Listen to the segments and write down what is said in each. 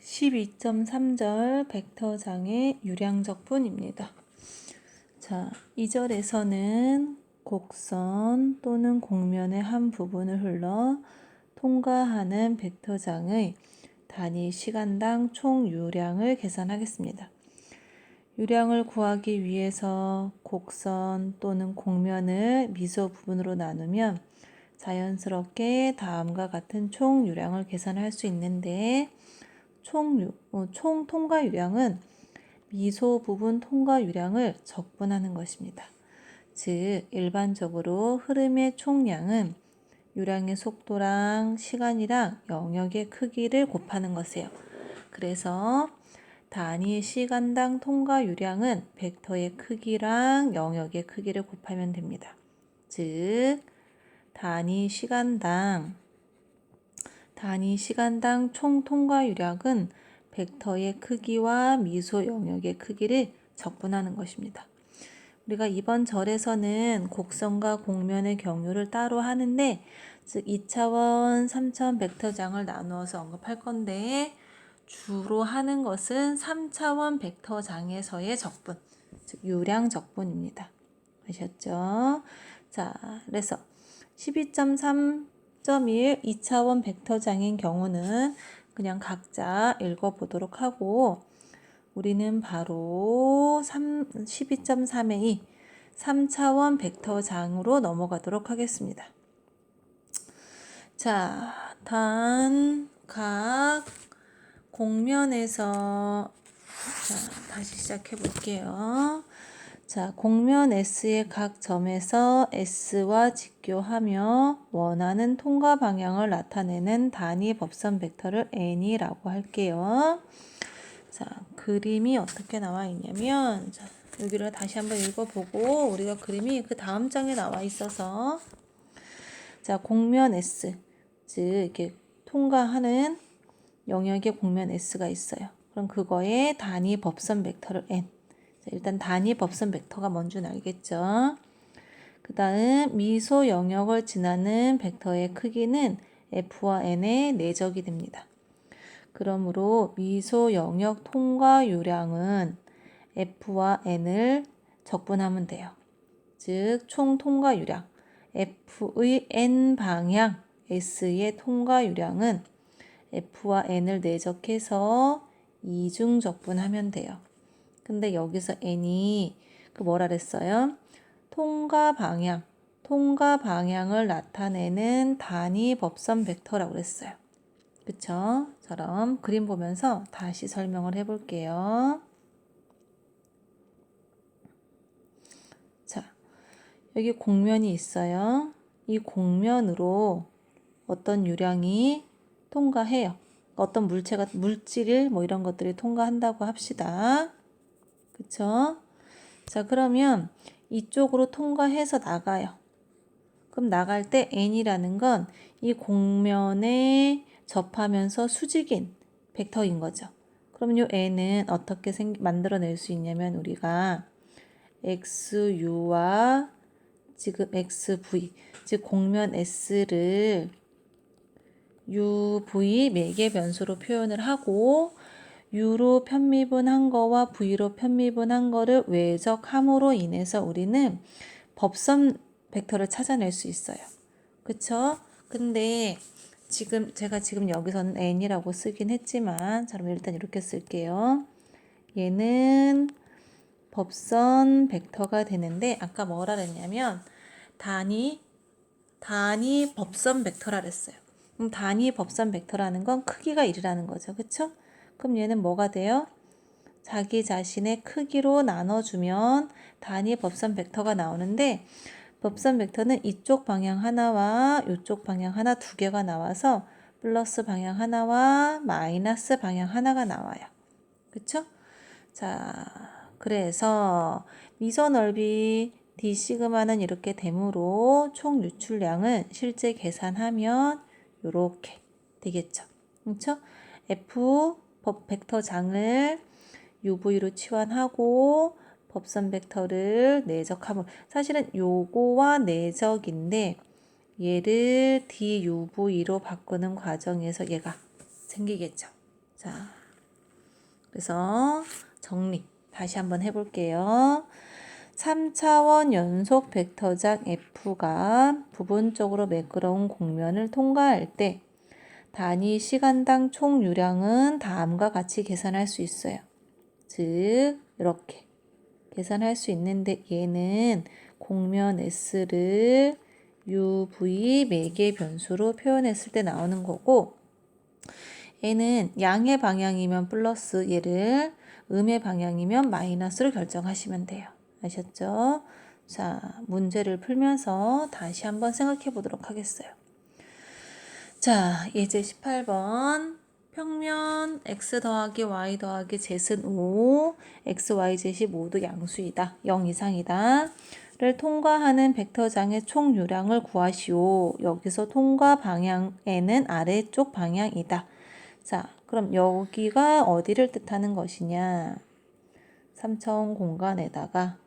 12.3절 벡터장의 유량적분입니다. 자, 2절에서는 곡선 또는 곡면의 한 부분을 흘러 통과하는 벡터장의 단위 시간당 총 유량을 계산하겠습니다. 유량을 구하기 위해서 곡선 또는 곡면을 미소 부분으로 나누면 자연스럽게 다음과 같은 총 유량을 계산할 수 있는데 총 통과 유량은 미소 부분 통과 유량을 적분하는 것입니다. 즉 일반적으로 흐름의 총량은 유량의 속도랑 시간이랑 영역의 크기를 곱하는 것이에요. 그래서 단위 시간당 통과 유량은 벡터의 크기랑 영역의 크기를 곱하면 됩니다. 즉 단위 시간당 총 통과 유량은 벡터의 크기와 미소 영역의 크기를 적분하는 것입니다. 우리가 이번 절에서는 곡선과 곡면의 경우를 따로 하는데 즉 2차원, 3차원 벡터장을 나누어서 언급할 건데 주로 하는 것은 3차원 벡터장에서의 적분, 즉 유량 적분입니다. 아셨죠? 자, 그래서 12.3.1 2차원 벡터장인 경우는 그냥 각자 읽어보도록 하고 우리는 바로 12.3의 3차원 벡터장으로 넘어가도록 하겠습니다. 자, 각 곡면에서 다시 시작해 볼게요. 자, 곡면 S의 각 점에서 S와 직교하며 원하는 통과 방향을 나타내는 단위 법선 벡터를 N이라고 할게요. 자, 그림이 어떻게 나와 있냐면 자, 여기를 다시 한번 읽어보고 우리가 그림이 그 다음 장에 나와 있어서 자, 곡면 S, 즉 이렇게 통과하는 영역의 곡면 S가 있어요. 그럼 그거의 단위 법선 벡터를 N. 자, 일단 단위 법선 벡터가 뭔지 알겠죠? 그 다음 미소 영역을 지나는 벡터의 크기는 F와 N의 내적이 됩니다. 그러므로 미소 영역 통과 유량은 F와 N을 적분하면 돼요. 즉 총 통과 유량 F의 N 방향 S의 통과 유량은 F와 N을 내적해서 이중 적분하면 돼요. 근데 여기서 N이 뭐라 그랬어요? 통과 방향을 나타내는 단위 법선 벡터라고 그랬어요. 그쵸? 처럼 그림 보면서 다시 설명을 해볼게요. 자, 여기 곡면이 있어요. 이 곡면으로 어떤 유량이 통과해요. 어떤 물질 이런 것들이 통과한다고 합시다. 그쵸? 자, 그러면 이쪽으로 통과해서 나가요. 그럼 나갈 때 N이라는 건 이 곡면에 접하면서 수직인 벡터인 거죠. 그럼 이 N은 어떻게 만들어낼 수 있냐면 우리가 XU와 지금 XV, 즉 곡면 S를 UV 매개 변수로 표현을 하고 U로 편미분한 거와 V로 편미분한 거를 외적함으로 인해서 우리는 법선 벡터를 찾아낼 수 있어요. 그쵸? 근데 제가 지금 여기서는 N이라고 쓰긴 했지만 그럼 일단 이렇게 쓸게요. 얘는 법선 벡터가 되는데 아까 뭐라 그랬냐면 단위 법선 벡터라 그랬어요. 그럼 단위 법선 벡터라는 건 크기가 1이라는 거죠. 그쵸? 그럼 얘는 뭐가 돼요? 자기 자신의 크기로 나눠주면 단위 법선 벡터가 나오는데 법선 벡터는 이쪽 방향 하나와 이쪽 방향 하나 두 개가 나와서 플러스 방향 하나와 마이너스 방향 하나가 나와요. 그쵸? 자, 그래서 미소 넓이 D 시그마는 이렇게 되므로 총 유출량은 실제 계산하면 이렇게 되겠죠. 그렇죠? F 벡터장을 UV로 치환하고 법선 벡터를 내적하면 사실은 요거와 내적인데 얘를 DUV로 바꾸는 과정에서 얘가 생기겠죠. 자, 그래서 정리 다시 한번 해볼게요. 3차원 연속 벡터장 F가 부분적으로 매끄러운 곡면을 통과할 때 단위 시간당 총 유량은 다음과 같이 계산할 수 있어요. 즉 이렇게 계산할 수 있는데 얘는 곡면 S를 UV 매개 변수로 표현했을 때 나오는 거고, 얘는 양의 방향이면 플러스, 얘를 음의 방향이면 마이너스로 결정하시면 돼요. 아셨죠? 자, 문제를 풀면서 다시 한번 생각해 보도록 하겠어요. 자, 예제 18번. 평면 x 더하기 y 더하기 z은 5, x, y, z이 모두 양수이다. 0 이상이다. 를 통과하는 벡터장의 총 유량을 구하시오. 여기서 통과 방향에는 아래쪽 방향이다. 자, 그럼 여기가 어디를 뜻하는 것이냐? 3차원 공간에다가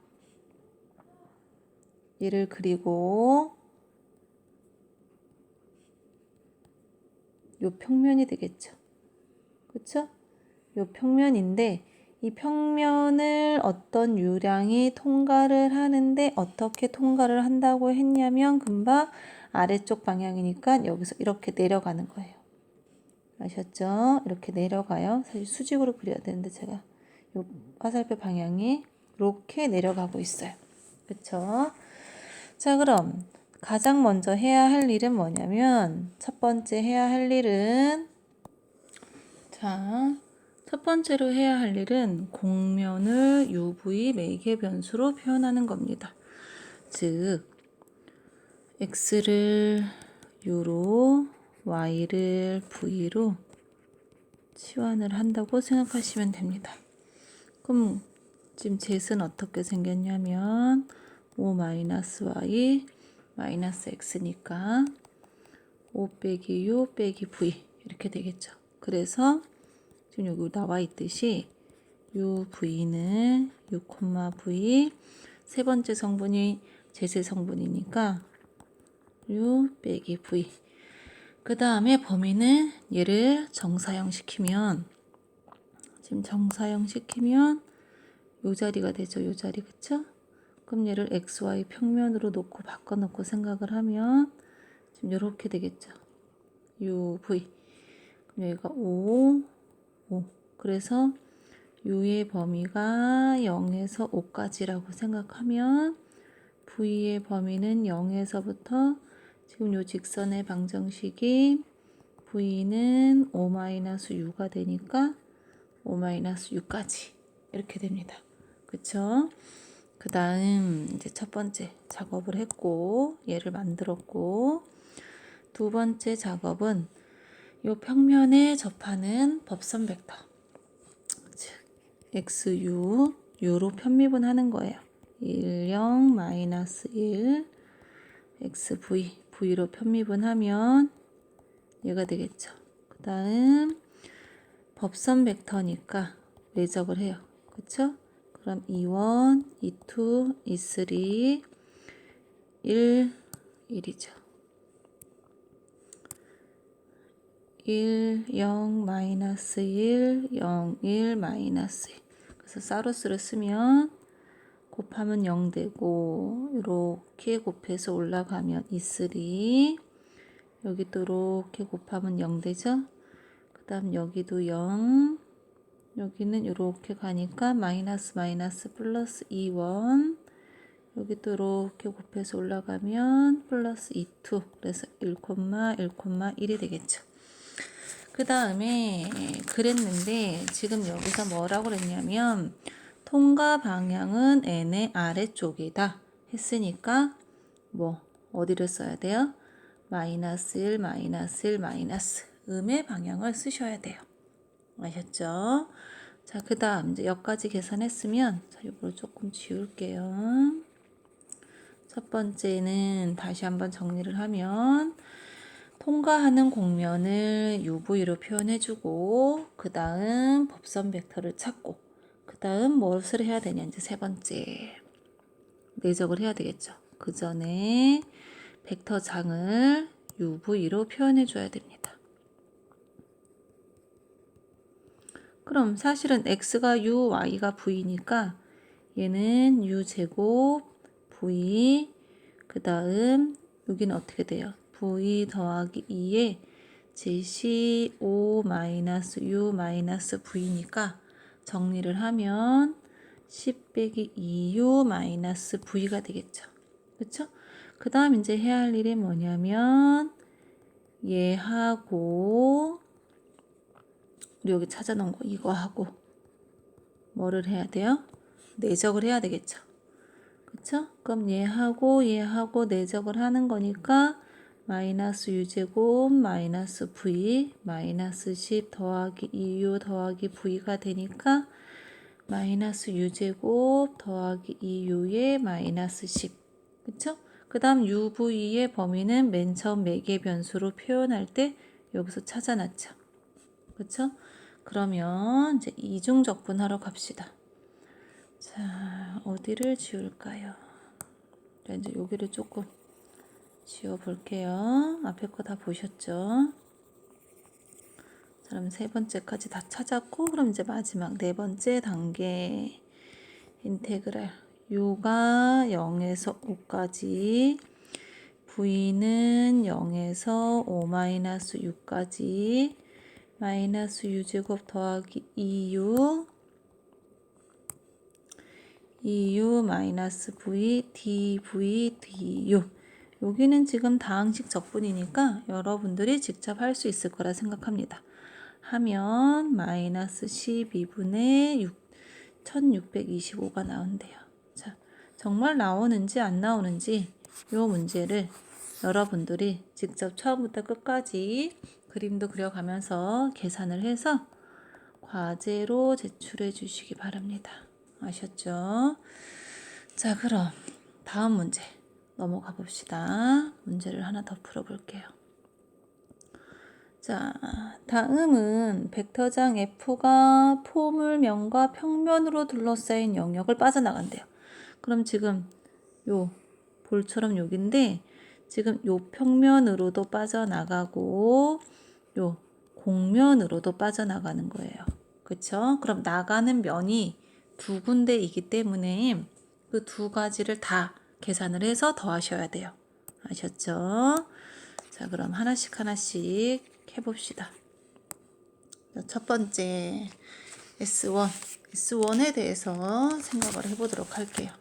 얘를 그리고 요 평면이 되겠죠. 그쵸? 요 평면인데 이 평면을 어떤 유량이 통과를 하는데 어떻게 통과를 한다고 했냐면 금방 아래쪽 방향이니까 여기서 이렇게 내려가는 거예요. 아셨죠? 이렇게 내려가요. 사실 수직으로 그려야 되는데 제가 요 화살표 방향이 이렇게 내려가고 있어요. 그쵸? 자, 그럼 가장 먼저 해야 할 일은 뭐냐면 첫 번째 해야 할 일은 첫 번째로 해야 할 일은 곡면을 UV 매개 변수로 표현하는 겁니다. 즉 X를 U로 Y를 V로 치환을 한다고 생각하시면 됩니다. 그럼 지금 Z는 어떻게 생겼냐면 5-Y 마이너스 X니까 5 빼기 U 빼기 V 이렇게 되겠죠. 그래서 지금 여기 나와 있듯이 UV는 U, V 세 번째 성분이 제세 성분이니까 U 빼기 V. 그 다음에 범위는 얘를 정사형 시키면 지금 정사형 시키면 요 자리가 되죠. 요 자리 그쵸? 그럼 얘를 XY 평면으로 놓고 바꿔놓고 생각을 하면 지금 요렇게 되겠죠. UV. 그럼 여기가 5 그래서 U의 범위가 0에서 5까지라고 생각하면 V의 범위는 0에서부터 지금 요 직선의 방정식이 V는 5-U가 되니까 5-U까지 이렇게 됩니다. 그쵸? 그 다음 이제 첫 번째 작업을 했고 얘를 만들었고, 두 번째 작업은 요 평면에 접하는 법선 벡터 즉 XU, U로 편미분 하는 거예요. 1, 0, 마이너스 1, XV, V로 편미분 하면 얘가 되겠죠. 그 다음 법선 벡터니까 매적을 해요. 그쵸? 그럼 2원, 2, 2, 3, 1, 1이죠. 1, 0, 마이너스 1, 0, 1, 마이너스 1. 그래서 사루스를 쓰면 곱하면 0 되고 이렇게 곱해서 올라가면 2, 3. 여기 또 이렇게 곱하면 0 되죠. 그 다음 여기도 0. 여기는 이렇게 가니까 마이너스 마이너스 플러스 2원. 여기 또 이렇게 곱해서 올라가면 플러스 2, 2. 그래서 1, 1,1이 되겠죠. 그 다음에 그랬는데 지금 여기서 뭐라고 그랬냐면 통과 방향은 n의 아래쪽이다 했으니까 뭐 어디를 써야 돼요? 마이너스 1, 마이너스 1, 마이너스 음의 방향을 쓰셔야 돼요. 아셨죠? 자, 그 다음 이제 여기까지 계산했으면 자, 이걸 조금 지울게요. 첫 번째는 다시 한번 정리를 하면 통과하는 곡면을 UV로 표현해주고 그 다음 법선 벡터를 찾고 그 다음 무엇을 해야 되냐 이제 세 번째 내적을 해야 되겠죠. 그 전에 벡터장을 UV로 표현해줘야 됩니다. 그럼 사실은 x가 u, y가 v니까 얘는 u제곱 v, 그 다음 여기는 어떻게 돼요? v 더하기 2에 제시 5 마이너스 u 마이너스 v니까 정리를 하면 10 빼기 2u 마이너스 v가 되겠죠. 그쵸? 그 다음 이제 해야 할 일이 뭐냐면 얘하고 우리 여기 찾아놓은 거 이거 하고 뭐를 해야 돼요? 내적을 해야 되겠죠. 그쵸? 그럼 얘하고 내적을 하는 거니까 마이너스 u제곱 마이너스 v 마이너스 10 더하기 2u 더하기 v가 되니까 마이너스 u제곱 더하기 2u의 마이너스 10. 그쵸? 그 다음 uv의 범위는 맨 처음 매개 변수로 표현할 때 여기서 찾아놨죠. 그쵸? 그러면 이제 이중적분하러 갑시다. 자, 어디를 지울까요? 자, 이제 여기를 조금 지워 볼게요. 앞에 거 다 보셨죠? 자, 그럼 세 번째까지 다 찾았고, 그럼 이제 마지막 네 번째 단계 인테그랄 u가 0에서 5까지 v는 0에서 5-6까지 마이너스 u제곱 더하기 2u 마이너스 v dv du. 여기는 지금 다항식 적분이니까 여러분들이 직접 할 수 있을 거라 생각합니다. 하면 마이너스 12분의 1625가 나온대요. 자, 정말 나오는지 안 나오는지 이 문제를 여러분들이 직접 처음부터 끝까지 그림도 그려가면서 계산을 해서 과제로 제출해 주시기 바랍니다. 아셨죠? 자, 그럼 다음 문제 넘어가 봅시다. 문제를 하나 더 풀어볼게요. 자, 다음은 벡터장 F가 포물면과 평면으로 둘러싸인 영역을 빠져나간대요. 그럼 지금 요 볼처럼 여기인데 지금 요 평면으로도 빠져나가고 요 공면으로도 빠져나가는 거예요. 그쵸? 그럼 나가는 면이 두 군데이기 때문에 그 두 가지를 다 계산을 해서 더하셔야 돼요. 아셨죠? 자, 그럼 하나씩 해봅시다. 첫 번째 S1에 대해서 생각을 해보도록 할게요.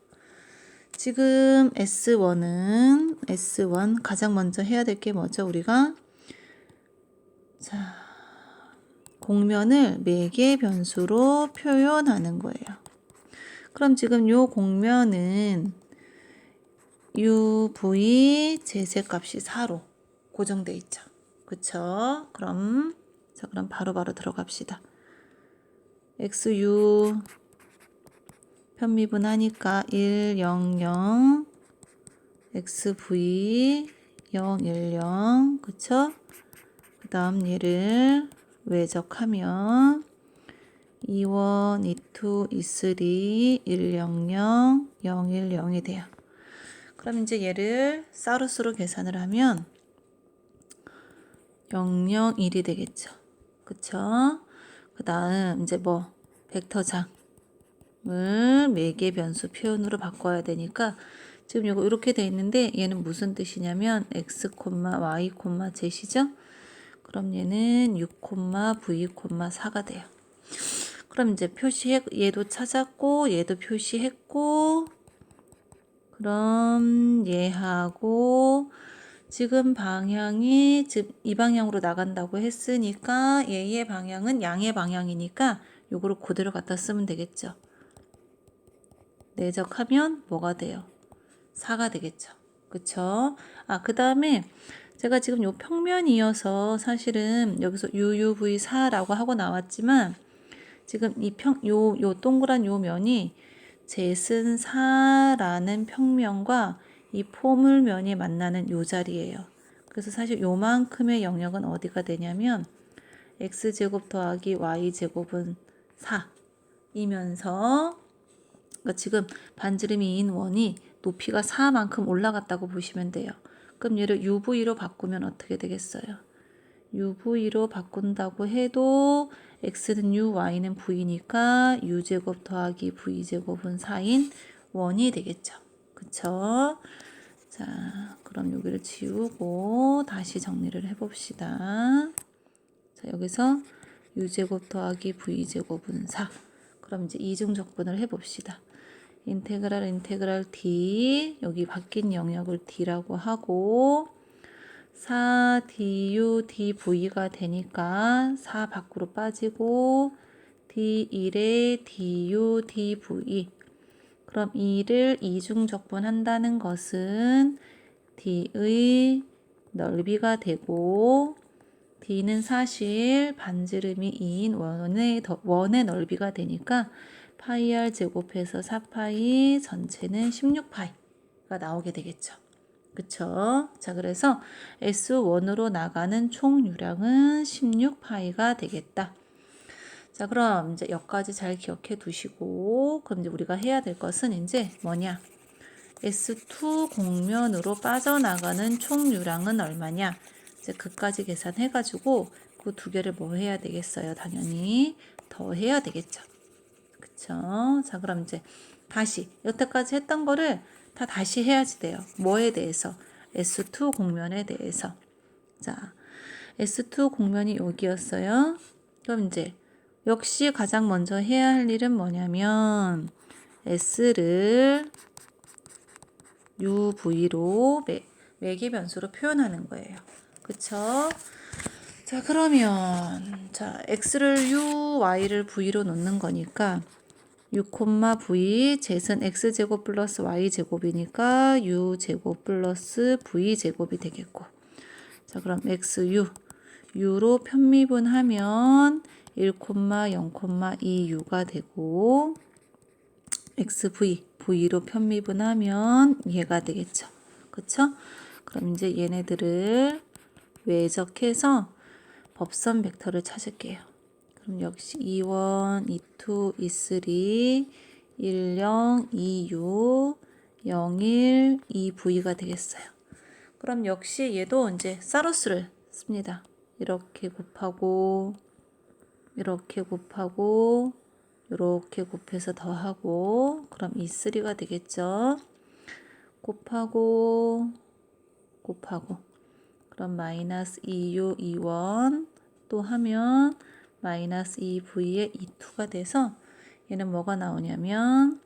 지금 S1 가장 먼저 해야 될 게 뭐죠? 우리가 자, 공면을 매개 변수로 표현하는 거예요. 그럼 지금 요 공면은 UV 제곱값이 4로 고정돼 있죠. 그쵸? 그럼 바로 들어갑시다. XU 편미분하니까 1, 0, 0 XV 0, 1, 0 그쵸? 그 다음 얘를 외적하면 2원, 2, 2, 3, 1, 0, 0, 0, 1, 0이 돼요. 그럼 이제 얘를 사루수로 계산을 하면 0, 0, 1이 되겠죠. 그쵸? 그 다음 이제 벡터장을 매개 변수 표현으로 바꿔야 되니까 지금 이거 이렇게 돼 있는데 얘는 무슨 뜻이냐면 x, y, z시죠? 그럼 얘는 6, v, 4가 돼요. 그럼 이제 얘도 찾았고 얘도 표시했고 그럼 얘하고 지금 방향이 지금 이 방향으로 나간다고 했으니까 얘의 방향은 양의 방향이니까 요거를 그대로 갖다 쓰면 되겠죠. 내적하면 뭐가 돼요? 4가 되겠죠. 그쵸? 그 다음에 제가 지금 요 평면이어서 사실은 여기서 UUV4라고 하고 나왔지만 지금 요 동그란 요 면이 젯은 4라는 평면과 이 포물면이 만나는 요 자리예요. 그래서 사실 요만큼의 영역은 어디가 되냐면 x제곱 더하기 y제곱은 4이면서 그러니까 지금 반지름이인 원이 높이가 4만큼 올라갔다고 보시면 돼요. 그럼 얘를 UV로 바꾸면 어떻게 되겠어요? UV로 바꾼다고 해도 x는 u, y는 v니까 u제곱 더하기 v제곱은 4인 원이 되겠죠. 그쵸? 자, 그럼 여기를 지우고 다시 정리를 해봅시다. 자, 여기서 u제곱 더하기 v제곱은 4. 그럼 이제 이중적분을 해봅시다. 인테그랄 d, 여기 바뀐 영역을 d라고 하고 4 du dv가 되니까 4 밖으로 빠지고 d1에 du dv. 그럼 이를 이중적분한다는 것은 d의 넓이가 되고 d는 사실 반지름이 2인 원의 넓이가 되니까 파이 r 제곱해서 4파이 전체는 16파이가 나오게 되겠죠. 그쵸? 자, 그래서 S1으로 나가는 총 유량은 16파이가 되겠다. 자, 그럼 이제 여기까지 잘 기억해 두시고, 그럼 이제 우리가 해야 될 것은 이제 뭐냐? S2 공면으로 빠져나가는 총 유량은 얼마냐? 이제 그까지 계산해가지고 그 두 개를 뭐 해야 되겠어요? 당연히 더 해야 되겠죠. 그쵸? 자, 그럼 이제 다시 여태까지 했던 거를 다 다시 해야지 돼요. 뭐에 대해서? S2 공면에 대해서. 자, S2 공면이 여기였어요. 그럼 이제 역시 가장 먼저 해야 할 일은 뭐냐면 S를 UV로 매개 변수로 표현하는 거예요. 그쵸? 자, 그러면 자, X를 U, Y를 V로 놓는 거니까 u, v zet은 x제곱 플러스 y제곱이니까 u제곱 플러스 v제곱이 되겠고 자 그럼 xu u로 편미분하면 1, 0,2u가 되고 xv v로 편미분하면 얘가 되겠죠. 그쵸? 그럼 이제 얘네들을 외적해서 법선 벡터를 찾을게요. 그럼 역시 2원, 2투, 2쓰리, 10, 26, 01, 2V가 되겠어요. 그럼 역시 얘도 이제 사로스를 씁니다. 이렇게 곱하고, 이렇게 곱하고, 이렇게 곱해서 더하고, 그럼 2쓰리가 되겠죠. 곱하고, 곱하고, 그럼 마이너스 2U, 2원 또 하면 마이너스 2V에 2,2가 돼서 얘는 뭐가 나오냐면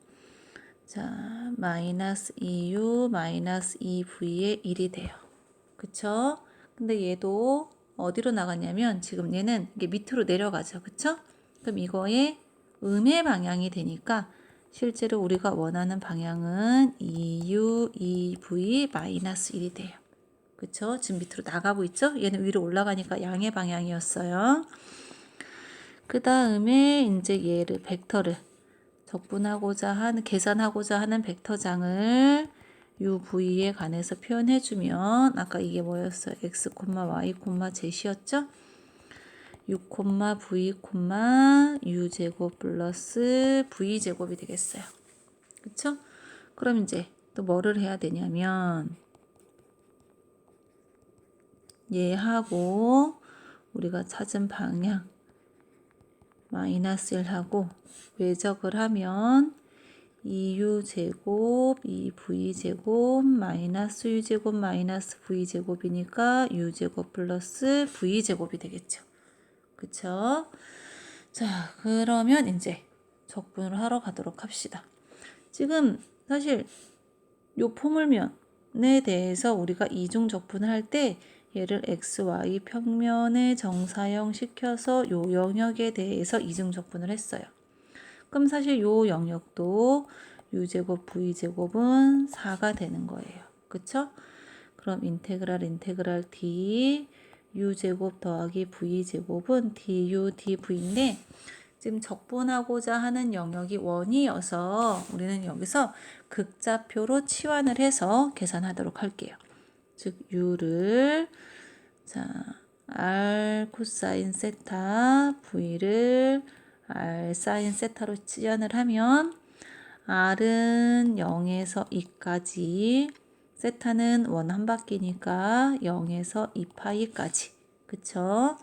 자 마이너스 2U 마이너스 2V에 1이 돼요. 그쵸? 근데 얘도 어디로 나가냐면 지금 얘는 이게 밑으로 내려가죠. 그쵸? 그럼 이거의 음의 방향이 되니까 실제로 우리가 원하는 방향은 2U, 2V 마이너스 1이 돼요. 그쵸? 지금 밑으로 나가고 있죠? 얘는 위로 올라가니까 양의 방향이었어요. 그 다음에 이제 얘를 벡터를 계산하고자 하는 벡터장을 UV에 관해서 표현해주면 아까 이게 뭐였어요? X, Y, Z이었죠? U, V, U제곱 플러스 V제곱이 되겠어요. 그쵸? 그럼 이제 또 뭐를 해야 되냐면 얘하고 우리가 찾은 방향 마이너스 1하고 외적을 하면 2u제곱 2v제곱 마이너스 u제곱 마이너스 v제곱이니까 u제곱 플러스 v제곱이 되겠죠. 그쵸? 자, 그러면 이제 적분을 하러 가도록 합시다. 지금 사실 요 포물면에 대해서 우리가 이중 적분을 할 때 얘를 x, y 평면에 정사형 시켜서 요 영역에 대해서 이중 적분을 했어요. 그럼 사실 요 영역도 u제곱 v제곱은 4가 되는 거예요. 그쵸? 그럼 인테그랄 d u제곱 더하기 v제곱은 du dv인데 지금 적분하고자 하는 영역이 원이어서 우리는 여기서 극좌표로 치환을 해서 계산하도록 할게요. 즉 u를 자 r 코사인 세타 v를 r 사인 세타로 치환을 하면 r은 0에서 2까지 세타는 원 한 바퀴니까 0에서 2파이까지 그쵸?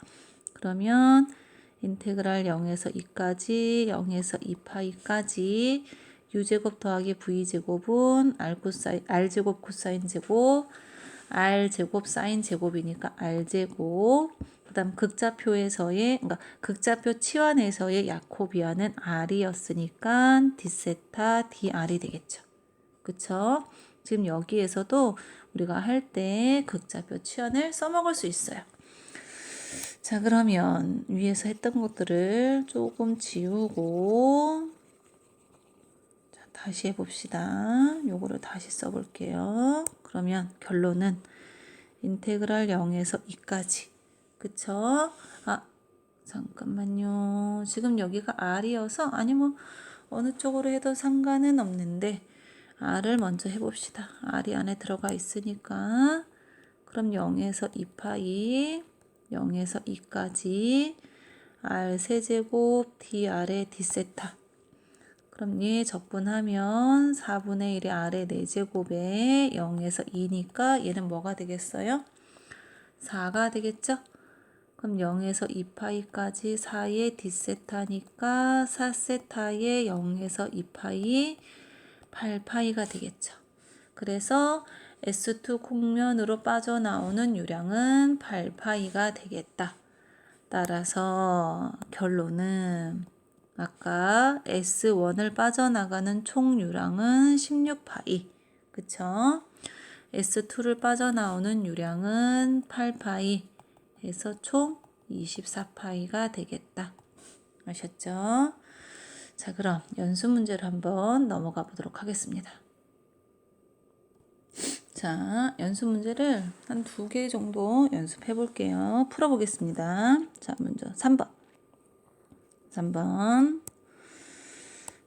그러면 인테그랄 0에서 2까지 0에서 2파이까지 u제곱 더하기 v제곱은 r제곱 코사인 제곱 r제곱 사인 제곱이니까 r제곱 그 다음 극좌표에서의 그러니까 극좌표 치환에서의 야코비아는 r이었으니까 d세타 dr이 되겠죠. 그쵸? 지금 여기에서도 우리가 할 때 극좌표 치환을 써먹을 수 있어요. 자, 그러면 위에서 했던 것들을 조금 지우고 자, 다시 해봅시다. 요거를 다시 써볼게요. 그러면 결론은 인테그랄 0에서 2까지 그쵸? 아, 잠깐만요. 지금 여기가 r이어서 아니 뭐 어느 쪽으로 해도 상관은 없는데 r을 먼저 해봅시다. r이 안에 들어가 있으니까 그럼 0에서 2파이 0에서 2까지 r 세제곱 dr의 d세타 그럼 얘 적분하면 4분의 1의 r의 4제곱에 0에서 2니까 얘는 뭐가 되겠어요? 4가 되겠죠? 그럼 0에서 2파이까지 4의 d세타니까 4세타의 0에서 2파이 8파이가 되겠죠. 그래서 S2 곡면으로 빠져나오는 유량은 8파이가 되겠다. 따라서 결론은 아까 S1을 빠져나가는 총 유량은 16파이. 그쵸? S2를 빠져나오는 유량은 8파이 해서 총 24파이가 되겠다. 아셨죠? 자, 그럼 연습 문제를 한번 넘어가 보도록 하겠습니다. 자, 연습 문제를 한 2개 정도 연습해 볼게요. 풀어 보겠습니다. 자, 먼저 3번.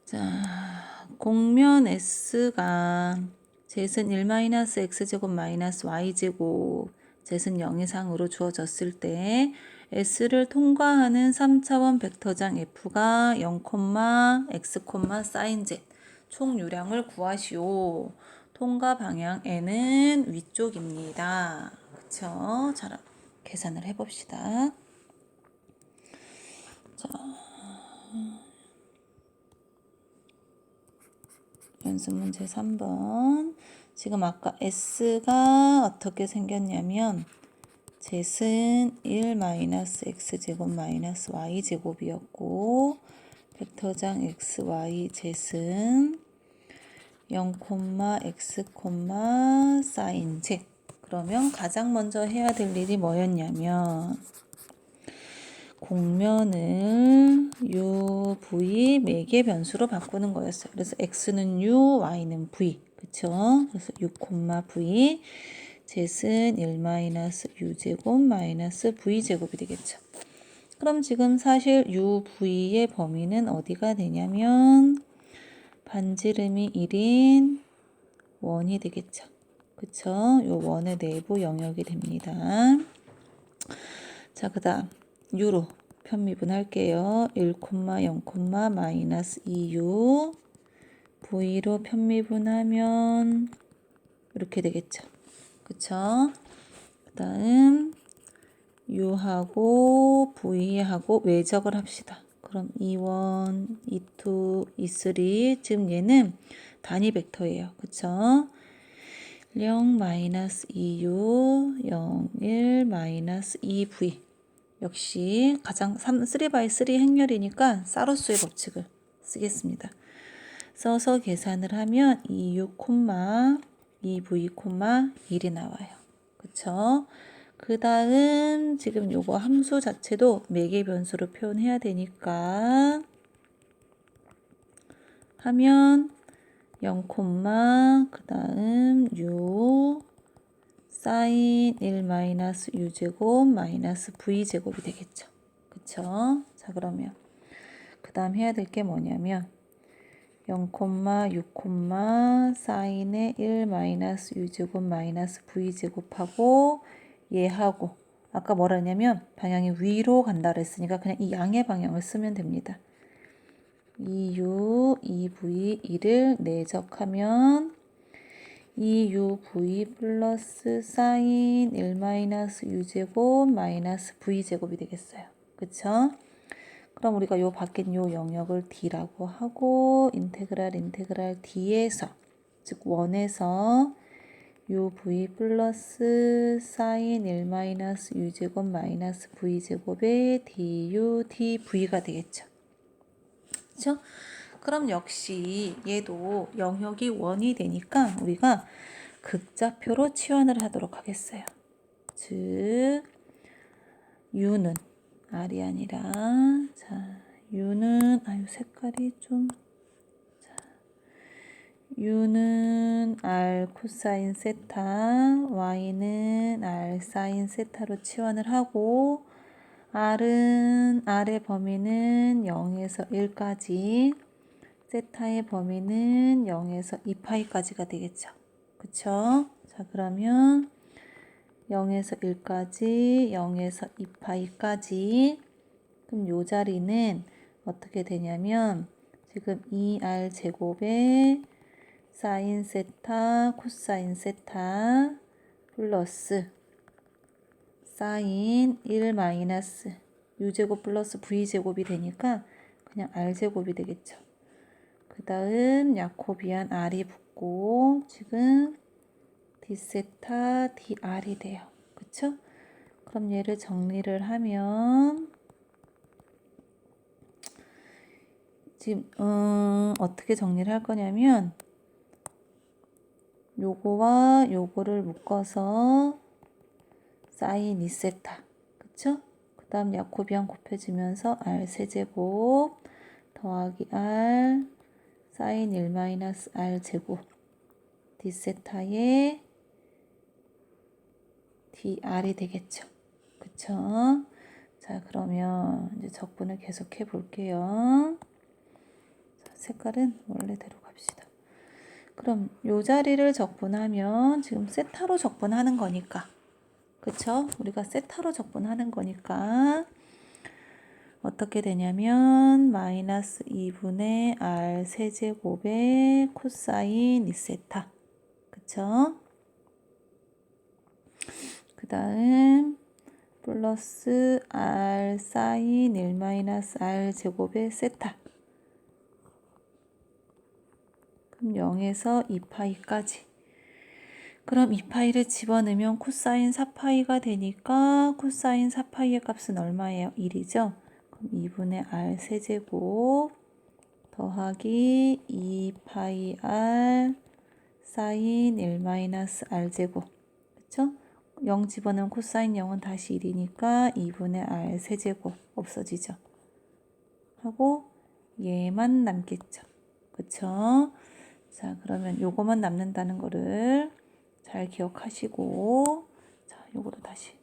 자, 곡면 S가 zet은 1-x제곱 -y제곱 zet은 0 이상으로 주어졌을 때 S를 통과하는 3차원 벡터장 F가 0, x, sin z 총 유량을 구하시오. 통과 방향 N은 위쪽입니다. 그쵸? 자, 계산을 해봅시다. 자, 연습 문제 3번. 지금 아까 S가 어떻게 생겼냐면 zet은 1-x제곱 -y제곱이었고 벡터장 x, y zet은 0, x, sin z. 그러면 가장 먼저 해야 될 일이 뭐였냐면 곡면을 u, v 매개 변수로 바꾸는 거였어요. 그래서 x는 u, y는 v. 그쵸? 그래서 u, v zet은 1-u제곱 -v제곱이 되겠죠. 그럼 지금 사실 u, v의 범위는 어디가 되냐면 반지름이 1인 원이 되겠죠. 그쵸? 요 원의 내부 영역이 됩니다. 자, 그 다음 u로 편미분 할게요. 1, 0, -2u v로 편미분하면 이렇게 되겠죠. 그쵸? 그 다음 u하고 v하고 외적을 합시다. 그럼 2원, 2, 2, 3 지금 얘는 단위 벡터예요. 그쵸? 0, -2u, 0, 1, -2v 역시 가장 3x3 행렬이니까 사로스의 법칙을 쓰겠습니다. 써서 계산을 하면 2u, 2v, 1이 나와요. 그쵸? 그 다음 지금 요거 함수 자체도 매개 변수로 표현해야 되니까 하면 0, 그 다음 u sin 1-u제곱 -v제곱이 되겠죠. 그쵸? 자, 그러면 그 다음 해야 될 게 뭐냐면 0, 6, sin의 1-u제곱 -v제곱하고 얘하고 아까 뭐라 했냐면 방향이 위로 간다 그랬으니까 그냥 이 양의 방향을 쓰면 됩니다. 2u, 2v, 1을 내적하면 2uv 플러스 사인 1 마이너스 u제곱 마이너스 v제곱이 되겠어요. 그쵸? 그럼 우리가 요 바뀐 요 영역을 d라고 하고 인테그랄 d에서 즉 원에서 uv 플러스 사인 1 마이너스 u제곱 마이너스 v제곱의 du dv가 되겠죠. 그쵸? 그럼 역시 얘도 영역이 원이 되니까 우리가 극좌표로 치환을 하도록 하겠어요. 즉 u는 r이 아니라 자 u는 색깔이 좀 u는 r 코사인 세타, y는 r 사인 세타로 치환을 하고 r의 범위는 0에서 1까지, 세타의 범위는 0에서 2파이까지가 되겠죠. 그쵸? 자, 그러면 0에서 1까지, 0에서 2파이까지. 그럼 요 자리는 어떻게 되냐면 지금 2r 제곱에 사인 세타, 코사인 세타 플러스 사인 1 마이너스 u제곱 플러스 v제곱이 되니까 그냥 r제곱이 되겠죠. 그 다음 야코비안 r이 붙고 지금 d세타 dr이 돼요. 그쵸? 그럼 얘를 정리를 하면 지금 어떻게 정리를 할 거냐면 요거와 요거를 묶어서 사인 2세타 그쵸? 그 다음 야코비안 곱해지면서 r 세제곱 더하기 r 사인 1 마이너스 r 제곱 d세타의 dr이 되겠죠. 그쵸? 자, 그러면 이제 적분을 계속해 볼게요. 자, 색깔은 원래대로 갑시다. 그럼 요 자리를 적분하면 지금 세타로 적분하는 거니까 그쵸? 우리가 세타로 적분하는 거니까 어떻게 되냐면 마이너스 2분의 r 세제곱의 코사인 2세타 그쵸? 그 다음 플러스 r 사인 1 마이너스 r 제곱의 세타 그럼 0에서 2파이까지. 그럼 2파이를 집어넣으면 코사인 4파이가 되니까 코사인 4파이의 값은 얼마예요? 1이죠? 그럼 2분의 r 세제곱 더하기 2파이 r 사인 1 마이너스 r 제곱 그쵸? 0 집어넣으면 코사인 0은 다시 1이니까 2분의 r 세제곱 없어지죠. 하고 얘만 남겠죠. 그쵸? 자, 그러면 요거만 남는다는 거를 잘 기억하시고 자, 요거를 다시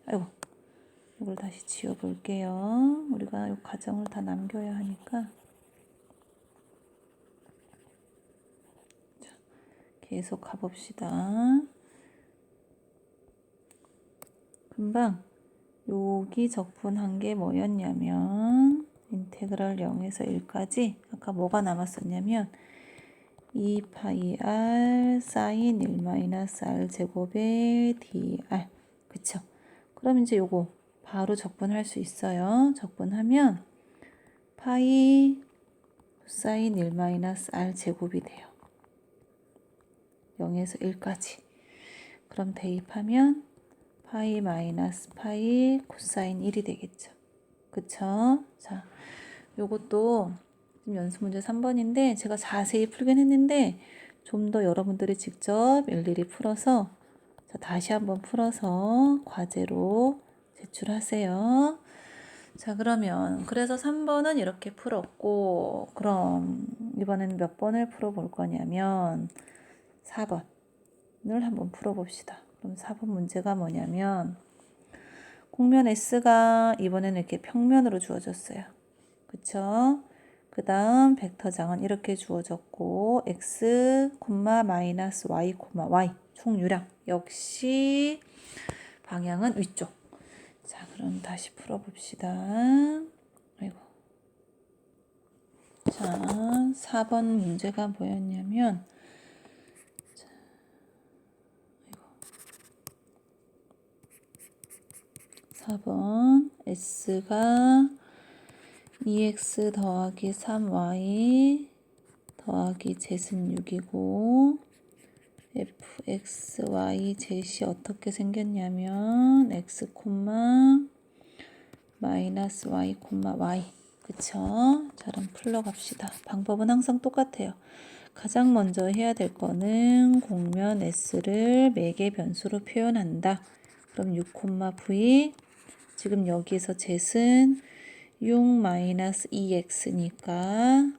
이걸 다시 지워 볼게요. 우리가 요 과정을 다 남겨야 하니까 자, 계속 가봅시다. 금방 여기 적분한 게 뭐였냐면 인테그랄 0에서 1까지 아까 뭐가 남았었냐면 2파이 r 사인 1 마이너스 r 제곱의 dr 그쵸? 그럼 이제 요거 바로 적분할 수 있어요. 적분하면 파이 사인 1 마이너스 r 제곱이 돼요. 0에서 1까지. 그럼 대입하면 파이 마이너스 파이 코사인 1이 되겠죠. 그쵸? 자, 요것도 지금 연습 문제 3번인데 제가 자세히 풀긴 했는데 좀 더 여러분들이 직접 일일이 풀어서 자, 다시 한번 풀어서 과제로 제출하세요. 자, 그러면 그래서 3번은 이렇게 풀었고 그럼 이번에는 몇 번을 풀어볼 거냐면 4번을 한번 풀어봅시다. 그럼 4번 문제가 뭐냐면 곡면 S가 이번에는 이렇게 평면으로 주어졌어요. 그쵸? 그 다음 벡터장은 이렇게 주어졌고 x, 마이너스 y, y 총유량 역시 방향은 위쪽. 자, 그럼 다시 풀어봅시다. 아이고. 자, 4번 문제가 뭐였냐면 4번 S가 2x 더하기 3y 더하기 z는 6이고 fxy z이 어떻게 생겼냐면 x, 마이너스 y, y. 그쵸? 자, 그럼 풀러갑시다. 방법은 항상 똑같아요. 가장 먼저 해야 될 거는 공면 S를 매개 변수로 표현한다. 그럼 6, v. 지금 여기서 z는 6 마이너스 2x니까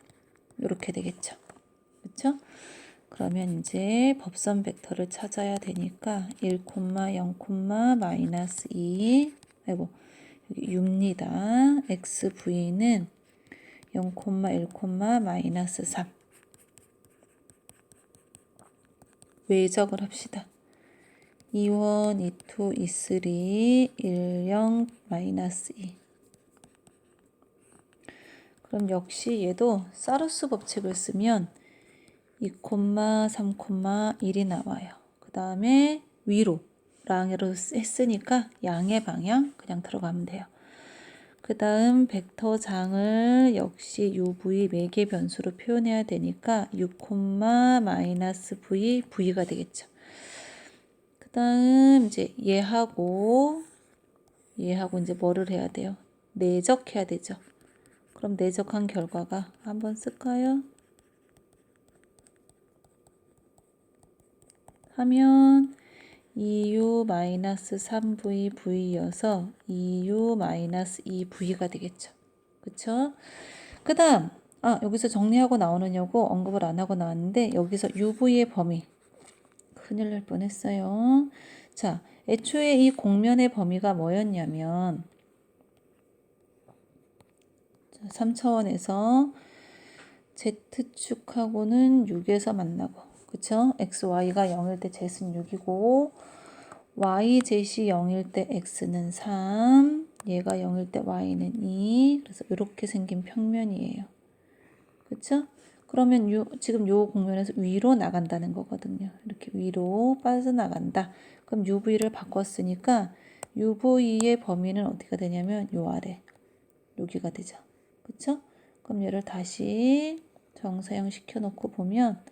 이렇게 되겠죠. 그쵸? 그러면 이제 법선 벡터를 찾아야 되니까 1, 0, 마이너스 2. 아이고, 여기 6입니다. xv는 0, 1, 마이너스 3. 외적을 합시다. 2원, 2, 2, 3, 1, 0, 마이너스 2. 그럼 역시 얘도 사루스 법칙을 쓰면 2, 3, 1이 나와요. 그 다음에 위로 랑으로 했으니까 양의 방향 그냥 들어가면 돼요. 그 다음 벡터장을 역시 UV 매개 변수로 표현해야 되니까 6, 마이너스 V, V가 되겠죠. 그 다음 이제 얘하고 이제 뭐를 해야 돼요? 내적해야 되죠. 그럼 내적한 결과가 한번 쓸까요? 하면 2u 마이너스 3v v여서 2u 마이너스 2v가 되겠죠. 그쵸? 그 다음 여기서 정리하고 나오느냐고 언급을 안 하고 나왔는데 여기서 UV의 범위 큰일 날 뻔했어요. 자, 애초에 이 공면의 범위가 뭐였냐면 3차원에서 Z축하고는 6에서 만나고 그쵸? XY가 0일 때 Z는 6이고 Y, Z이 0일 때 X는 3 얘가 0일 때 Y는 2 그래서 이렇게 생긴 평면이에요. 그쵸? 그러면 지금 요 공면에서 위로 나간다는 거거든요. 이렇게 위로 빠져나간다. 그럼 UV를 바꿨으니까 UV의 범위는 어디가 되냐면 요 아래 여기가 되죠. 그쵸? 그럼 얘를 다시 정사형 시켜놓고 보면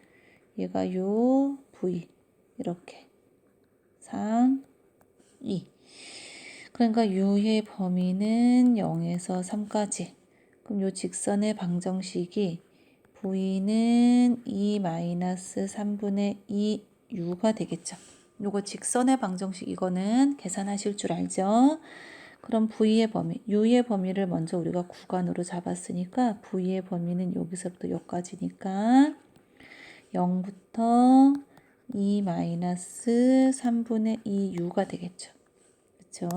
얘가 요 V 이렇게 3, 2 그러니까 U의 범위는 0에서 3까지 그럼 요 직선의 방정식이 V는 2-3분의 2U가 되겠죠. 요거 직선의 방정식 이거는 계산하실 줄 알죠? 그럼 V의 범위, U의 범위를 먼저 우리가 구간으로 잡았으니까 V의 범위는 여기서부터 여기까지니까 0부터 2-3분의 2U가 되겠죠. 그쵸?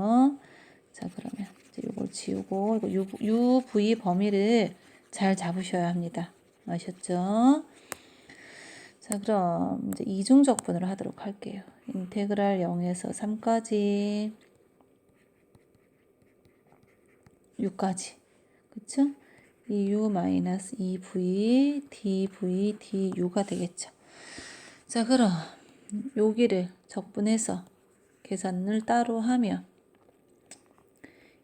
자, 그러면 이제 이걸 지우고 이거 UV 범위를 잘 잡으셔야 합니다. 아셨죠? 자, 그럼 이제 이중적분을 하도록 할게요. 인테그랄 0에서 3까지 6까지 그쵸? 2u 마이너스 2v dv du가 되겠죠. 자, 그럼 여기를 적분해서 계산을 따로 하면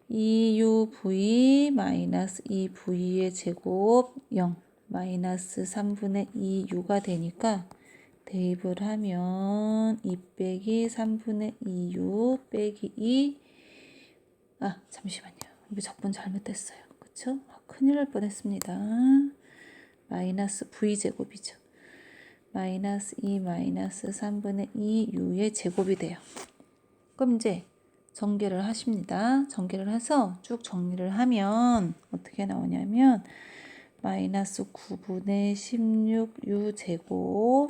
2uv 마이너스 2v의 제곱 0 마이너스 3분의 2u가 되니까 대입을 하면 2 빼기 3분의 2u 빼기 2 잠시만요. 이거 적분 잘못됐어요. 그쵸? 큰일 날 뻔했습니다. 마이너스 v제곱이죠. 마이너스 2 마이너스 3분의 2u의 제곱이 돼요. 그럼 이제 전개를 하십니다. 전개를 해서 쭉 정리를 하면 어떻게 나오냐면 마이너스 9분의 16u 제곱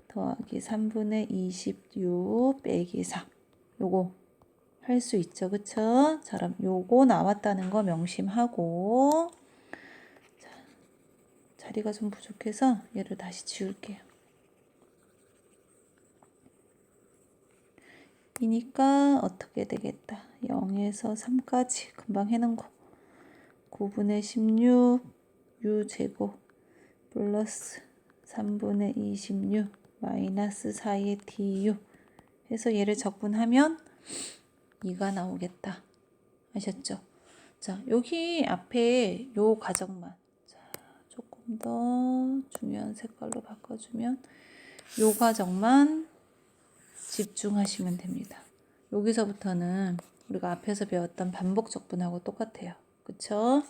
더하기 3분의 20u 빼기 4 요거 할 수 있죠. 그쵸? 자, 그럼 요거 나왔다는 거 명심하고 자, 자리가 좀 부족해서 얘를 다시 지울게요. 이니까 어떻게 되겠다. 0에서 3까지 금방 해놓은 거 9분의 16 u 제곱 플러스 3분의 26 마이너스 4의 du 해서 얘를 적분하면 2가 나오겠다. 아셨죠? 자, 여기 앞에 요 과정만 자, 조금 더 중요한 색깔로 바꿔주면 요 과정만 집중하시면 됩니다. 여기서부터는 우리가 앞에서 배웠던 반복 적분하고 똑같아요. 그쵸?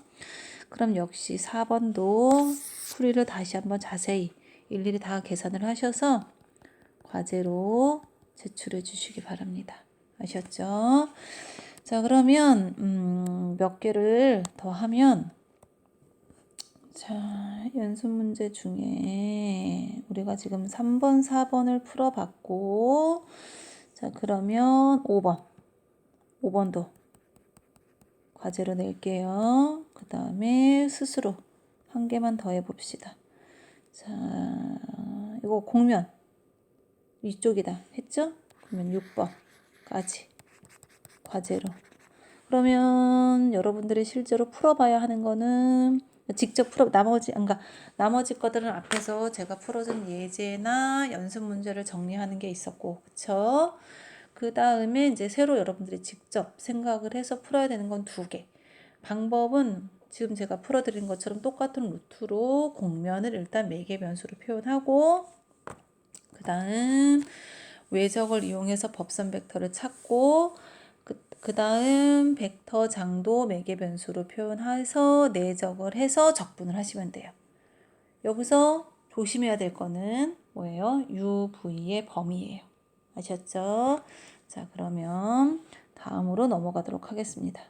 그럼 역시 4번도 풀이를 다시 한번 자세히 일일이 다 계산을 하셔서 과제로 제출해 주시기 바랍니다. 아셨죠? 자, 그러면 몇 개를 더 하면 자, 연습 문제 중에 우리가 지금 3번, 4번을 풀어봤고 자, 그러면 5번도 과제로 낼게요. 그 다음에 스스로 한 개만 더 해봅시다. 자, 이거 공면 이쪽이다 했죠? 그러면 6번까지 과제로. 그러면 여러분들이 실제로 풀어봐야 하는 거는 직접 나머지 것들은 앞에서 제가 풀어준 예제나 연습 문제를 정리하는 게 있었고, 그쵸? 그 다음에 이제 새로 여러분들이 직접 생각을 해서 풀어야 되는 건 2개. 방법은 지금 제가 풀어드린 것처럼 똑같은 루트로 공면을 일단 매개 변수로 표현하고, 그 다음 외적을 이용해서 법선 벡터를 찾고, 그 다음 벡터 장도 매개 변수로 표현해서 내적을 해서 적분을 하시면 돼요. 여기서 조심해야 될 거는 뭐예요? UV의 범위예요. 아셨죠? 자, 그러면 다음으로 넘어가도록 하겠습니다.